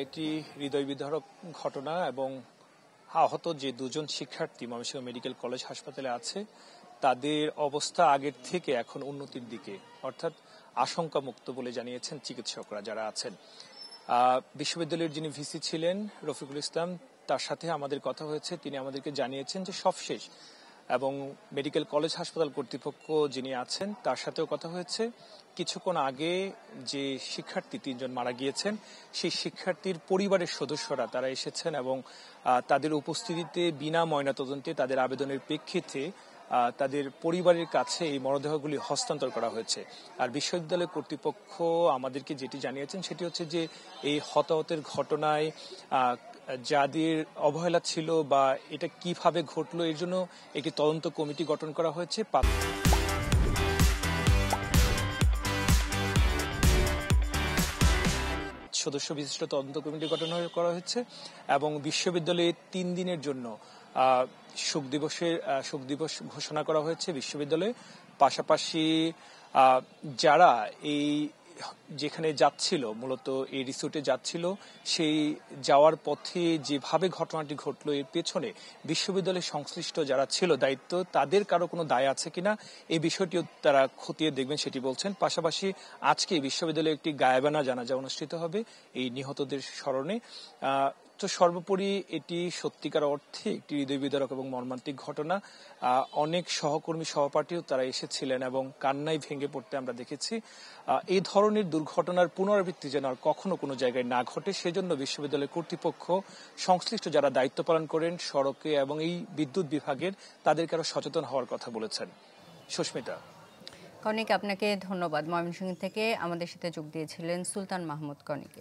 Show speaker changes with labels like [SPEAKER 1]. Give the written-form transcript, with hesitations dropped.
[SPEAKER 1] এটি হৃদয় বিদারক ঘটনা এবং আহত যে দুজন শিক্ষার্থী ময়মনসিংহ মেডিকেল কলেজ হাসপাতালে আছে তাদের অবস্থা আগের থেকে এখন উন্নতির দিকে, অর্থাৎ আশঙ্কামুক্ত বলে জানিয়েছেন চিকিৎসকরা যারা আছেন। বিশ্ববিদ্যালয়ের যিনি ভিসি ছিলেন রফিকুল ইসলাম, তার সাথে আমাদের কথা হয়েছে। তিনি আমাদেরকে জানিয়েছেন যে সব শেষ, এবং মেডিকেল কলেজ হাসপাতাল কর্তৃপক্ষ যিনি আছেন তার সাথেও কথা হয়েছে। কিছুক্ষণ আগে যে শিক্ষার্থী 3 জন মারা গিয়েছেন সেই শিক্ষার্থীর পরিবারের সদস্যরা তারা এসেছেন এবং তাদের উপস্থিতিতে বিনা ময়নাতদন্তে তাদের আবেদনের প্রেক্ষিতে তাদের পরিবারের কাছে এই মরদেহগুলি হস্তান্তর করা হয়েছে। আর বিশ্ববিদ্যালয় কর্তৃপক্ষ আমাদেরকে যেটি জানিয়েছেন সেটি হচ্ছে যে এই হতাহতের ঘটনায় যাদের অবহেলা ছিল বা এটা কিভাবে ঘটলো এর জন্য একটি তদন্ত কমিটি গঠন করা হয়েছে। সদস্য বিশিষ্ট তদন্ত কমিটি গঠন করা হয়েছে এবং বিশ্ববিদ্যালয়ে 3 দিনের জন্য শোক দিবস ঘোষণা করা হয়েছে বিশ্ববিদ্যালয়ে। পাশাপাশি যারা এই যেখানে যাচ্ছিল, মূলত এই রিসোর্টে যাচ্ছিল, সেই যাওয়ার পথে যেভাবে ঘটনাটি ঘটলো এর পেছনে বিশ্ববিদ্যালয়ের সংশ্লিষ্ট যারা ছিল দায়িত্ব, তাদের কারো কোনো দায় আছে কিনা এই বিষয়টিও তারা খতিয়ে দেখবেন সেটি বলছেন। পাশাপাশি আজকে বিশ্ববিদ্যালয়ে একটি গায়েবানা জানাজা অনুষ্ঠিত হবে এই নিহতদের স্মরণে। তো সর্বোপরি এটি সত্যিকার অর্থে একটি হৃদয় বিদারক এবং মর্মান্তিক ঘটনা। অনেক সহকর্মী সহপাঠীও তারা এসেছিলেন এবং কান্নায় ভেঙে পড়তে আমরা দেখেছি। এই ধরনের দুর্ঘটনার পুনরাবৃত্তি যেন আর কখনো কোনো জায়গায় না ঘটে, সেজন্য বিশ্ববিদ্যালয় কর্তৃপক্ষ সংশ্লিষ্ট যারা দায়িত্ব পালন করেন সড়কে এবং এই বিদ্যুৎ বিভাগের, তাদেরকে আরো সচেতন হওয়ার কথা বলেছেন। সুস্মিতা।
[SPEAKER 2] কনিক, আপনাকে ধন্যবাদ। ময়মনসিংহ থেকে আমাদের সাথে যোগ দিয়েছিলেন সুলতান মাহমুদ কনিক।